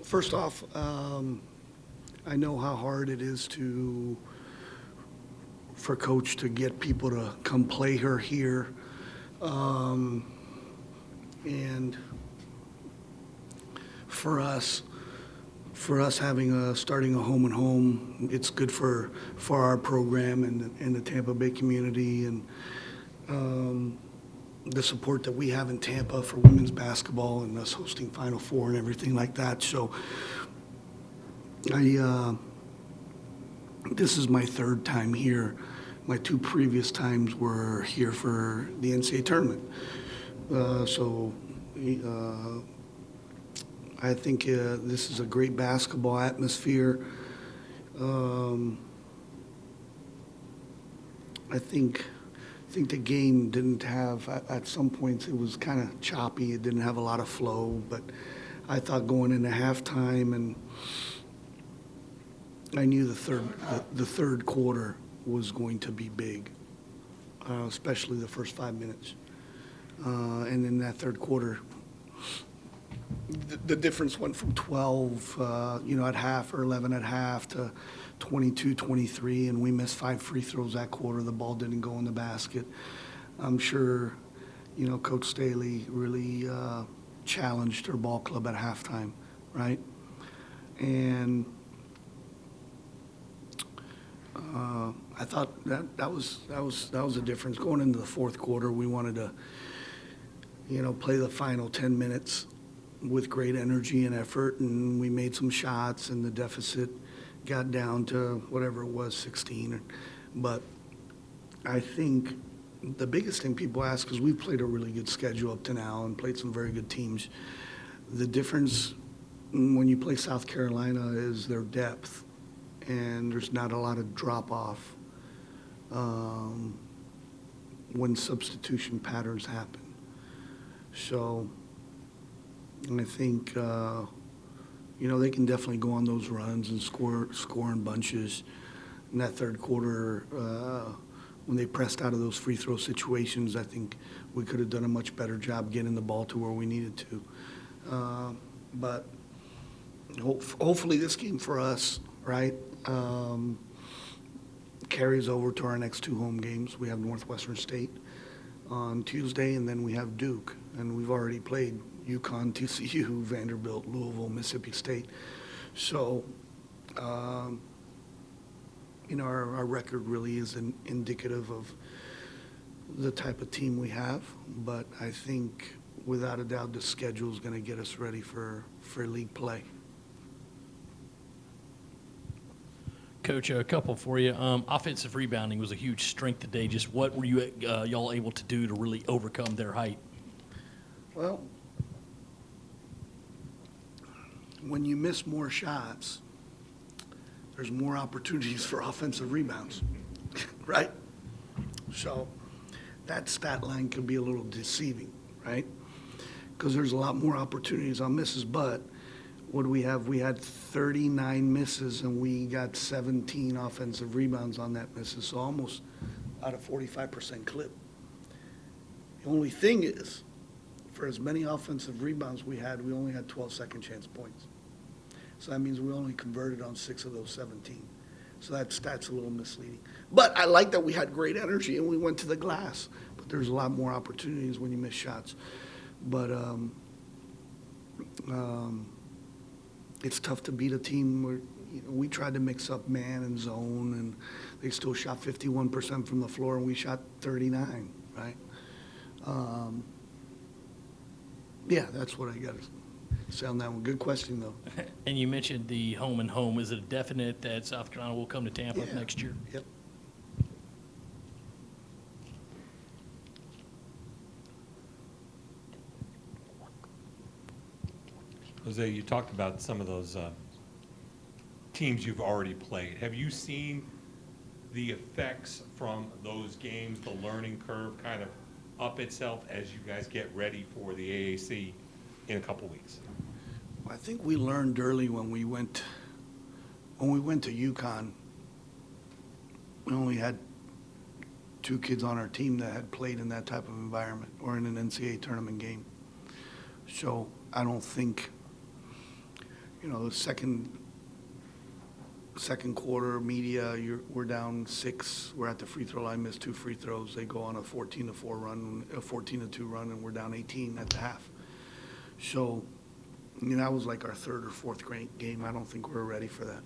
First off, I know how hard it is for coach to get people to come play her here, and for us, starting a home and home, it's good for our program and the Tampa Bay community and the support that we have in Tampa for women's basketball and us hosting Final Four and everything like that. So this is my third time here. My two previous times were here for the NCAA tournament. I think this is a great basketball atmosphere. I think the game didn't have, at some points it was kind of choppy. It didn't have a lot of flow, but I thought going into halftime, and I knew the third quarter was going to be big, especially the first 5 minutes. And in that third quarter, the difference went from 12, at half, or 11 at half, to 22, 23, and we missed 5 free throws that quarter. The ball didn't go in the basket. I'm sure, Coach Staley really challenged her ball club at halftime, right? And I thought that was a difference. Going into the fourth quarter, we wanted to, play the final 10 minutes with great energy and effort, and we made some shots, and the deficit got down to whatever it was, 16. But I think the biggest thing people ask, because we've played a really good schedule up to now and played some very good teams, the difference when you play South Carolina is their depth, and there's not a lot of drop-off when substitution patterns happen. So I think, they can definitely go on those runs and score in bunches. In that third quarter, when they pressed out of those free throw situations, I think we could have done a much better job getting the ball to where we needed to. But hopefully this game for us, right, carries over to our next 2 home games. We have Northwestern State on Tuesday, and then we have Duke. And we've already played UConn, TCU, Vanderbilt, Louisville, Mississippi State. So, our record really isn't indicative of the type of team we have. But I think, without a doubt, the schedule is going to get us ready for league play. Coach, a couple for you. Offensive rebounding was a huge strength today. Just what were you y'all able to do to really overcome their height? Well, when you miss more shots, there's more opportunities for offensive rebounds, right? So that stat line could be a little deceiving, right? Because there's a lot more opportunities on misses, but what do we have? We had 39 misses, and we got 17 offensive rebounds on that misses, so almost out of 45% clip. The only thing is, for as many offensive rebounds we only had 12 second chance points. So that means we only converted on 6 of those 17. So that stat's a little misleading. But I like that we had great energy and we went to the glass. But there's a lot more opportunities when you miss shots. But it's tough to beat a team where we tried to mix up man and zone, and they still shot 51% from the floor, and we shot 39, right? Yeah, that's what I got to say on that one. Good question, though. And you mentioned the home and home. Is it a definite that South Carolina will come to Tampa next year? Yep. Jose, you talked about some of those teams you've already played. Have you seen the effects from those games, the learning curve kind of up itself as you guys get ready for the AAC in a couple weeks? I think we learned early when we went to UConn. We only had 2 kids on our team that had played in that type of environment or in an NCAA tournament game. So I don't think, the second quarter media, we're down 6. We're at the free throw line, missed 2 free throws. They go on a 14-4 run, a 14-2 run, and we're down 18 at the half. So, that was like our third or fourth great game. I don't think we're ready for that.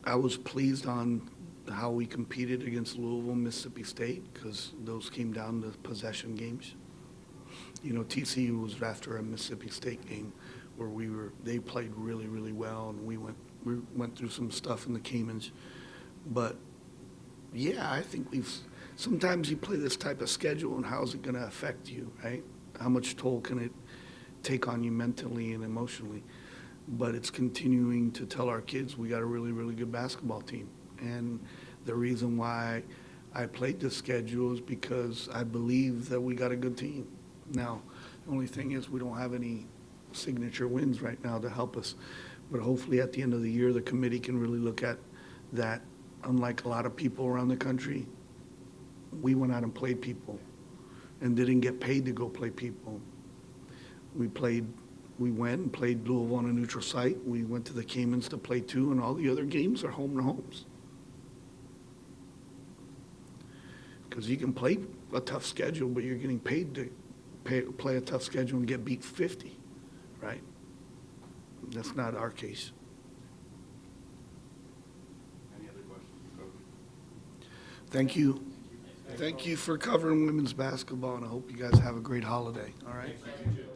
I was pleased on how we competed against Louisville, Mississippi State, because those came down to possession games. TCU was after a Mississippi State game where they played really, really well, and we went through some stuff in the Caymans. But yeah, I think sometimes you play this type of schedule, and how's it going to affect you, right? How much toll can it take on you mentally and emotionally? But it's continuing to tell our kids we got a really, really good basketball team. And the reason why I played this schedule is because I believe that we got a good team. Now, the only thing is we don't have any signature wins right now to help us. But hopefully at the end of the year, the committee can really look at that. Unlike a lot of people around the country, we went out and played people and didn't get paid to go play people. We went and played Louisville on a neutral site. We went to the Caymans to play 2, and all the other games are home to homes. Because you can play a tough schedule, but you're getting paid to play a tough schedule and get beat 50, right? That's not our case. Any other questions, Coach? Thank you. Thank you for covering women's basketball, and I hope you guys have a great holiday, all right? Thank you.